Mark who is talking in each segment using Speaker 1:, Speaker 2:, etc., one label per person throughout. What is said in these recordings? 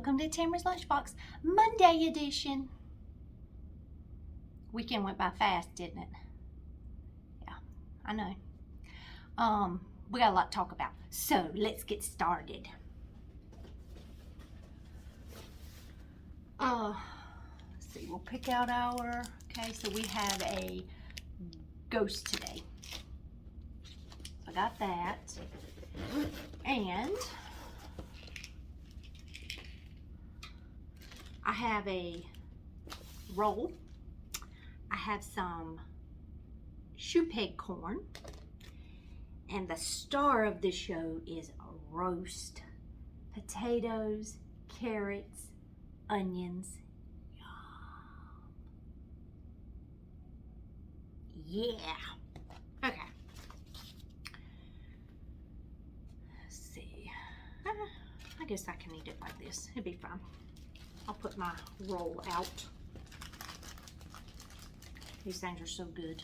Speaker 1: welcome to Tamara's Lunchbox, Monday edition. Weekend went by fast, didn't it? Yeah, I know. We got a lot to talk about, so let's get started. Let's see, we'll pick out our, okay, so we have a ghost today. I got that, and I have a roll. I have some shoe peg corn, and the star of the show is a roast. Potatoes, carrots, onions. Yum. Yeah. Okay. Let's see. I guess I can eat it like this. It'd be fine. I'll put my roll out. These things are so good.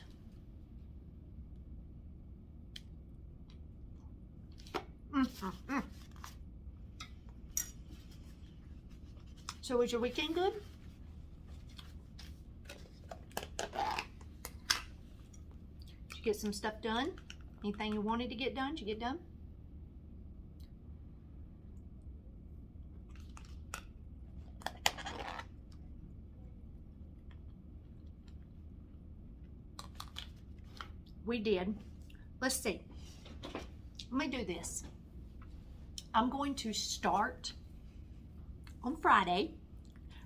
Speaker 1: So was your weekend good? Did you get some stuff done? Anything you wanted to get done, did you get done? We did. Let's see. Let me do this. I'm going to start on Friday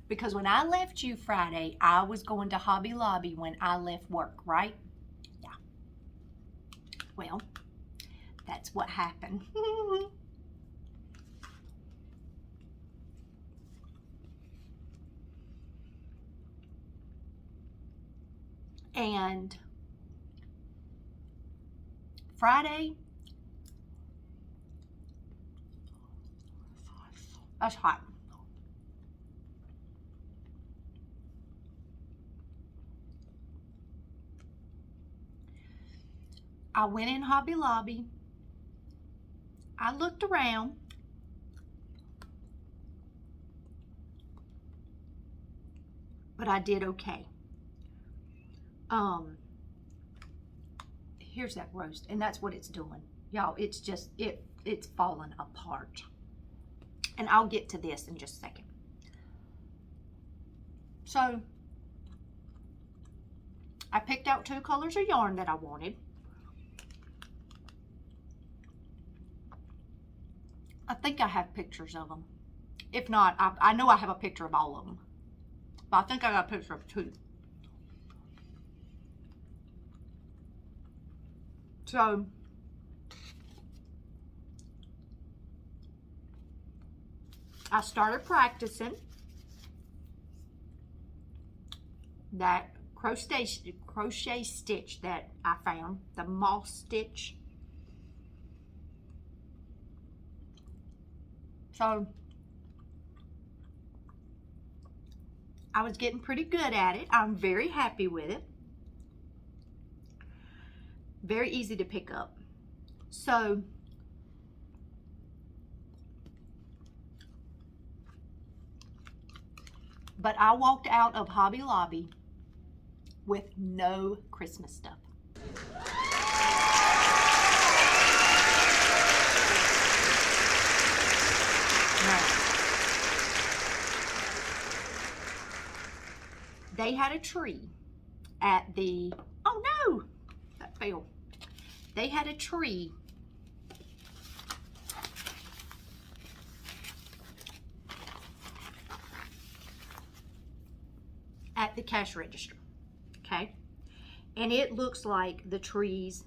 Speaker 1: because when I left you Friday, I was going to Hobby Lobby when I left work, right? Yeah. Well, that's what happened. And Friday, that's hot. I went in Hobby Lobby. I looked around. But I did okay. Here's that roast, and that's what it's doing. Y'all, it's just, it's falling apart. And I'll get to this in just a second. So, I picked out 2 colors of yarn that I wanted. I think I have pictures of them. If not, I know I have a picture of all of them. But I think I got a picture of 2. So, I started practicing that crochet stitch that I found, the moss stitch. So, I was getting pretty good at it. I'm very happy with it. Very easy to pick up. So, but I walked out of Hobby Lobby with no Christmas stuff. No. They had a tree at the, oh no, that fell. They had a tree at the cash register, okay? And it looks like the trees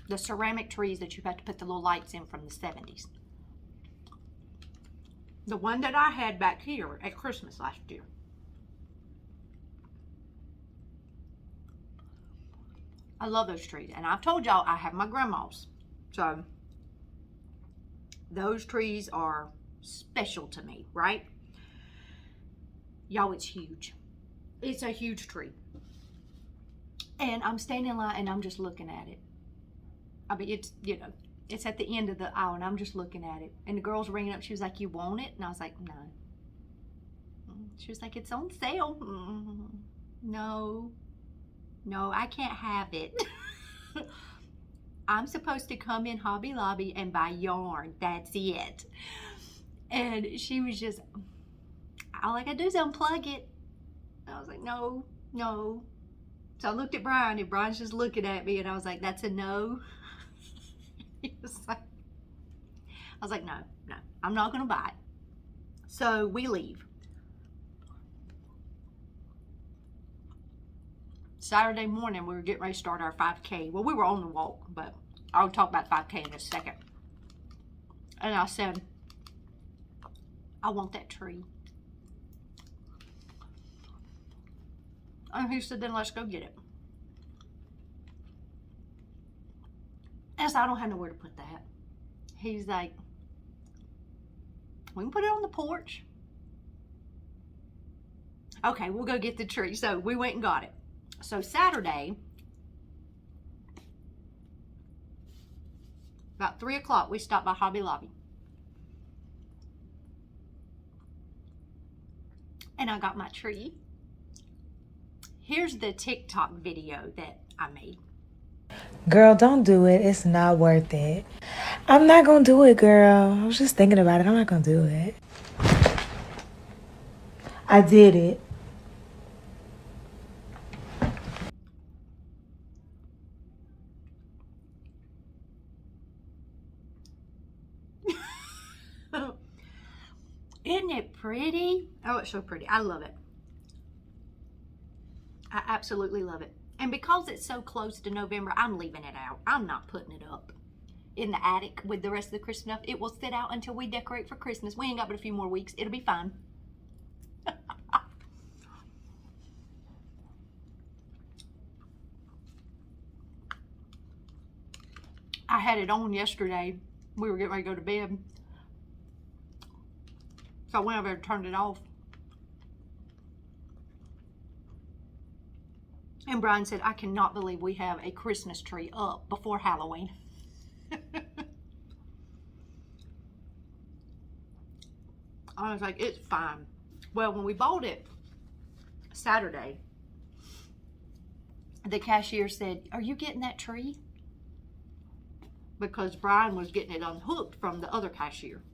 Speaker 1: the ceramic trees that you have to put the little lights in from the 70s. The one that I had back here at Christmas last year. I love those trees. And I've told y'all I have my grandma's. So, those trees are special to me, right? Y'all, it's huge. It's a huge tree. And I'm standing in line and I'm just looking at it. I mean, it's, you know, it's at the end of the aisle and I'm just looking at it. And the girl's ringing up. She was like, "You want it?" And I was like, "No." She was like, "It's on sale." No, no, I can't have it. I'm supposed to come in Hobby Lobby and buy yarn. That's it. And she was just, all I gotta do is unplug it. I was like, "No, no." So I looked at Brian and Brian's just looking at me and I was like, "That's a no." He was like, I was like, "No, no, I'm not gonna buy it." So we leave. Saturday morning, we were getting ready to start our 5K. Well, we were on the walk, but I'll talk about 5K in a second. And I said, "I want that tree." And he said, "Then let's go get it." And so I don't have nowhere to put that. He's like, "We can put it on the porch." Okay, we'll go get the tree. So we went and got it. So Saturday, about 3 o'clock, we stopped by Hobby Lobby. And I got my tree. Here's the TikTok video that I made.
Speaker 2: Girl, don't do it. It's not worth it. I'm not gonna do it, girl. I was just thinking about it. I'm not gonna do it. I did it.
Speaker 1: Isn't it pretty? Oh, it's so pretty. I love it. I absolutely love it. And because it's so close to November, I'm leaving it out. I'm not putting it up in the attic with the rest of the Christmas stuff. It will sit out until we decorate for Christmas. We ain't got but a few more weeks. It'll be fine. I had it on yesterday. We were getting ready to go to bed. So I went over and turned it off. And Brian said, "I cannot believe we have a Christmas tree up before Halloween." I was like, "It's fine." Well, when we bought it Saturday, the cashier said, "Are you getting that tree?" Because Brian was getting it unhooked from the other cashier.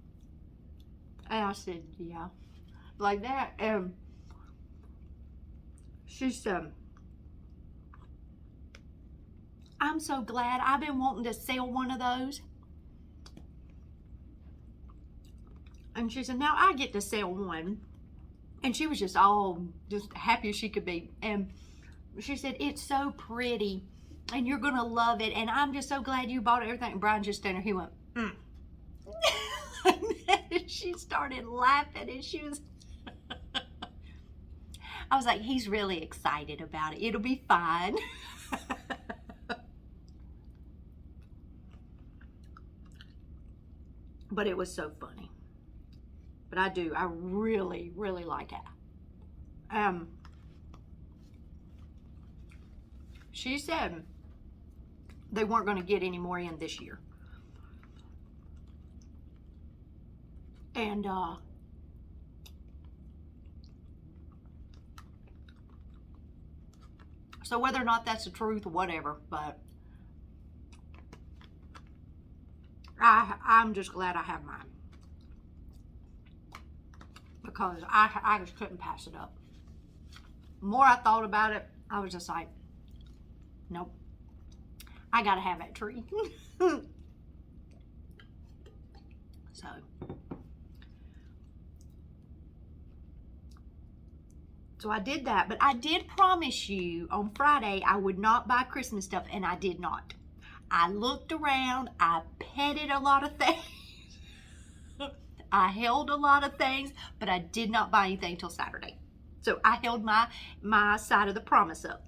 Speaker 1: And I said, "Yeah." Like that. And she said, "I'm so glad. I've been wanting to sell one of those." And she said, "Now I get to sell one." And she was just all just happy as she could be. And she said, "It's so pretty and you're going to love it. And I'm just so glad you bought everything." And Brian just standing there, he went, And she started laughing and she was, I was like, "He's really excited about it. It'll be fine." But it was so funny. But I really, really like it. She said they weren't going to get any more in this year. And so whether or not that's the truth or whatever, but I'm just glad I have mine. Because I just couldn't pass it up. The more I thought about it, I was just like, nope, I gotta have that tree. So I did that, but I did promise you on Friday I would not buy Christmas stuff, and I did not. I looked around, I petted a lot of things, I held a lot of things, but I did not buy anything till Saturday. So I held my side of the promise up.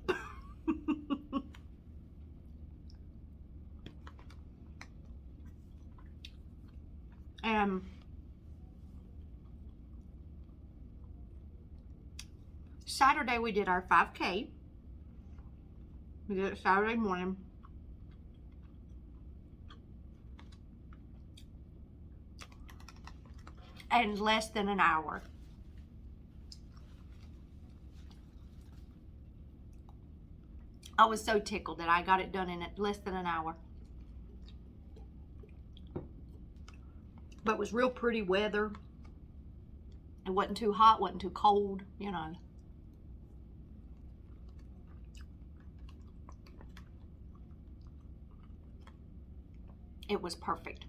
Speaker 1: Saturday we did our 5K. We did it Saturday morning. And less than an hour. I was so tickled that I got it done in less than an hour. But it was real pretty weather. It wasn't too hot, wasn't too cold, you know. It was perfect.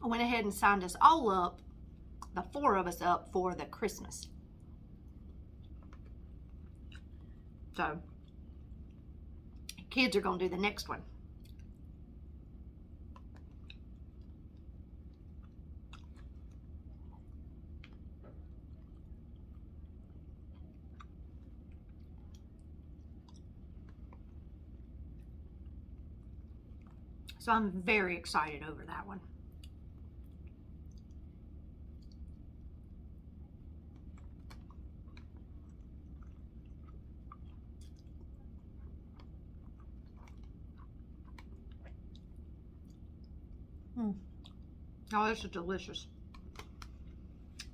Speaker 1: I went ahead and signed us all up, the 4 of us up, for the Christmas. So, kids are going to do the next one. So I'm very excited over that one. Oh, this is delicious.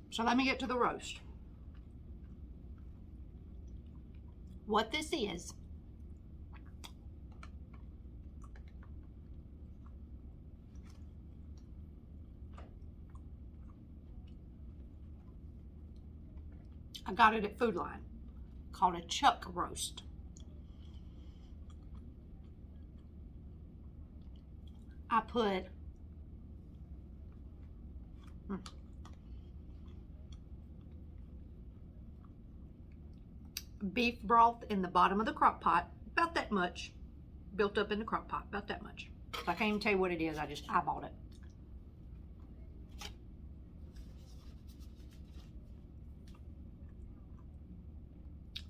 Speaker 1: So let me get to the roast. What this is, I got it at Food Line, called a chuck roast. I put beef broth in the bottom of the crock pot, about that much, built up in the crock pot, about that much. I can't even tell you what it is, I just eyeballed it.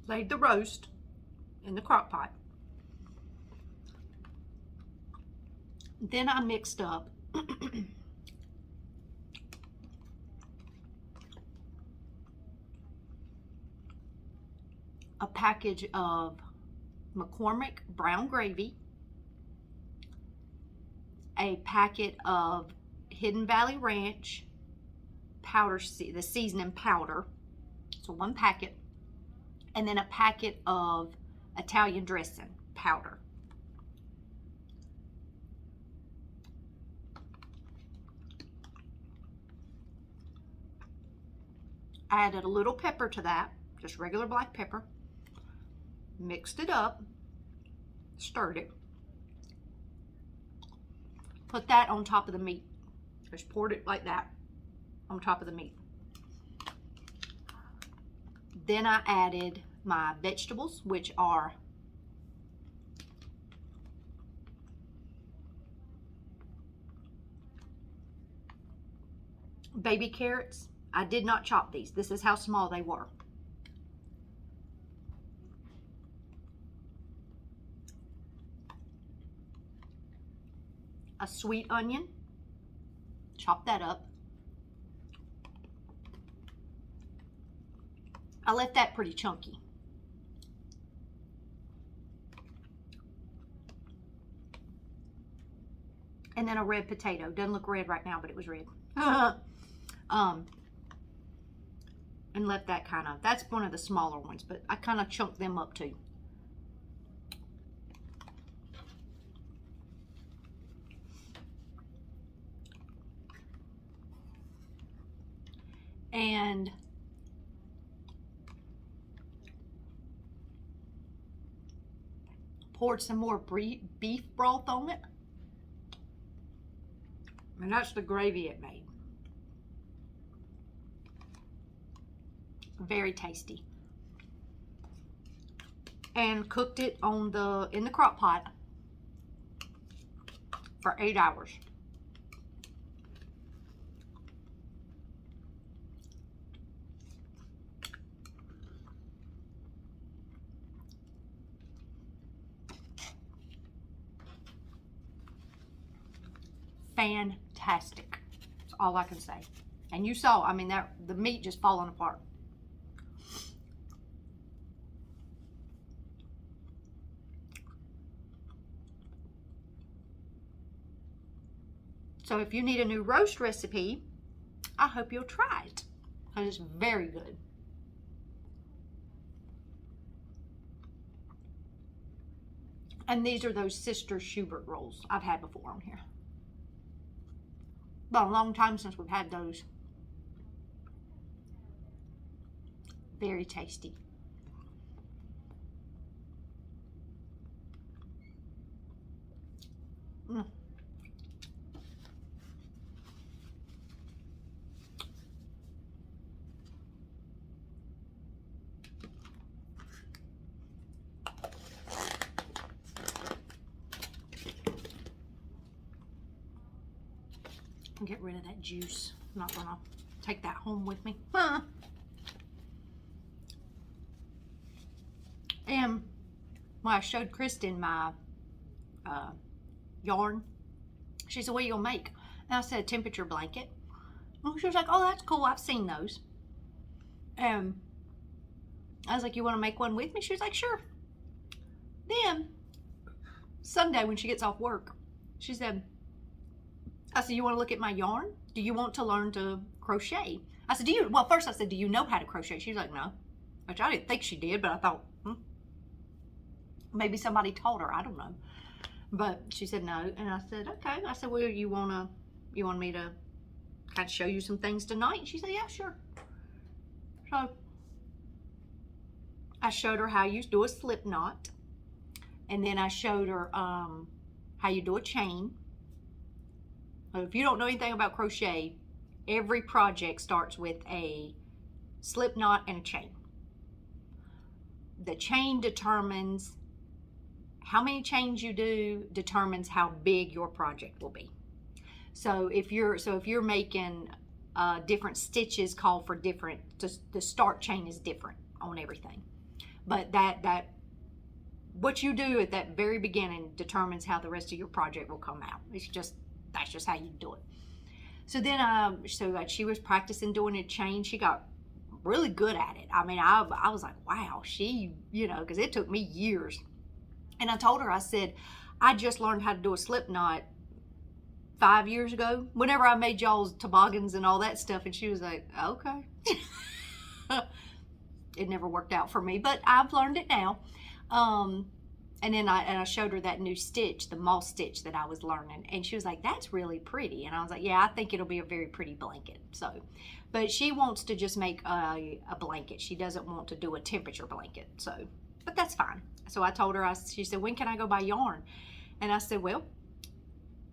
Speaker 1: Laid the roast in the crock pot. Then I mixed up a package of McCormick brown gravy, a packet of Hidden Valley Ranch powder, the seasoning powder, so 1 packet, and then a packet of Italian dressing powder. I added a little pepper to that, just regular black pepper. Mixed it up, stirred it. Put that on top of the meat. Just poured it like that on top of the meat. Then I added my vegetables, which are baby carrots. I did not chop these. This is how small they were. A sweet onion. Chop that up. I left that pretty chunky. And then a red potato. Doesn't look red right now, but it was red. And left that kind of, that's one of the smaller ones, but I kind of chunked them up too. And poured some more beef broth on it. And that's the gravy it made. Very tasty. And cooked it in the crock pot for 8 hours. Fantastic. That's all I can say. And you saw, I mean, the meat just falling apart. So if you need a new roast recipe, I hope you'll try it, because it's very good. And these are those Sister Schubert rolls I've had before on here. But a long time since we've had those. Very tasty. Mm. Get rid of that juice. I'm not gonna take that home with me. Huh. And when I showed Kristen my yarn, she said, what are you gonna make? And I said, a temperature blanket. And she was like, oh, that's cool, I've seen those. And I was like, you want to make one with me? She was like, sure. Then Sunday when she gets off work, she said, I said, you want to look at my yarn? Do you want to learn to crochet? I said, well, first I said, do you know how to crochet? She was like, no. Which I didn't think she did, but I thought, maybe somebody told her, I don't know. But she said no, and I said, okay. I said, well, you want me to kind of show you some things tonight? And she said, yeah, sure. So I showed her how you do a slip knot, and then I showed her how you do a chain. If you don't know anything about crochet, every project starts with a slip knot and a chain. The chain determines how many chains you do, determines how big your project will be. So if you're making different stitches, call for different. The start chain is different on everything, but that what you do at that very beginning determines how the rest of your project will come out. That's just how you do it. So then, she was practicing doing a chain. She got really good at it. I mean, I was like, wow, she, because it took me years. And I told her, I said, I just learned how to do a slip knot 5 years ago, whenever I made y'all's toboggans and all that stuff. And she was like, okay. It never worked out for me, but I've learned it now. And then I showed her that new stitch, the moss stitch that I was learning. And she was like, that's really pretty. And I was like, yeah, I think it'll be a very pretty blanket. So, but she wants to just make a blanket. She doesn't want to do a temperature blanket. So, but that's fine. So I told her, she said, when can I go buy yarn? And I said, well,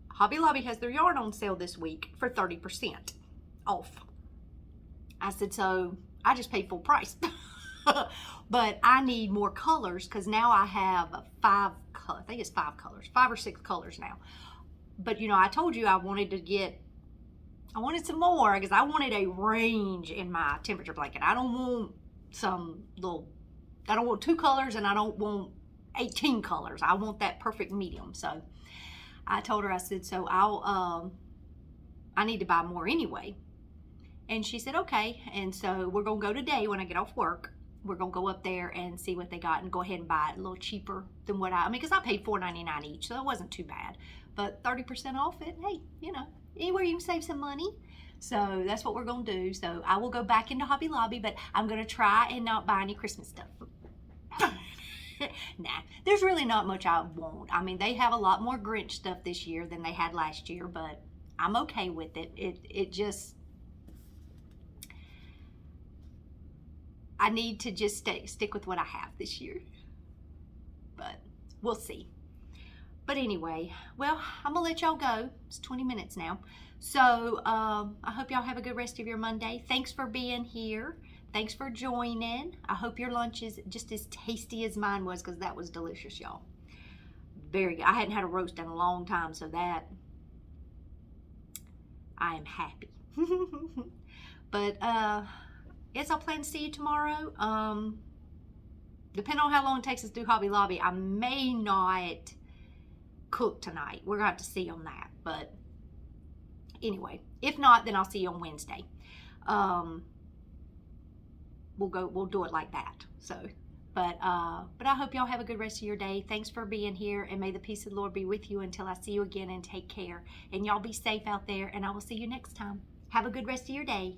Speaker 1: Hobby Lobby has their yarn on sale this week for 30% off. I said, so I just paid full price. But I need more colors, because now I have 5 or 6 colors now. But I told you I wanted some more, because I wanted a range in my temperature blanket. I don't want I don't want 2 colors, and I don't want 18 colors. I want that perfect medium. So I told her, I said, so I need to buy more anyway. And she said, okay. And so we're going to go today when I get off work. We're going to go up there and see what they got and go ahead and buy it a little cheaper than because I paid $4.99 each, so it wasn't too bad. But 30% off it, hey, anywhere you can save some money. So that's what we're going to do. So I will go back into Hobby Lobby, but I'm going to try and not buy any Christmas stuff. Nah, there's really not much I want. I mean, they have a lot more Grinch stuff this year than they had last year, but I'm okay with it. It just... I need to just stick with what I have this year. But we'll see. But anyway, well, I'm going to let y'all go. It's 20 minutes now. So I hope y'all have a good rest of your Monday. Thanks for being here. Thanks for joining. I hope your lunch is just as tasty as mine was, because that was delicious, y'all. Very good. I hadn't had a roast in a long time, so that I am happy. But yes, I'll plan to see you tomorrow. Depending on how long it takes us to do Hobby Lobby, I may not cook tonight. We're going to have to see on that. But anyway, if not, then I'll see you on Wednesday. We'll do it like that. So, but I hope y'all have a good rest of your day. Thanks for being here, and may the peace of the Lord be with you until I see you again, and take care. And y'all be safe out there, and I will see you next time. Have a good rest of your day.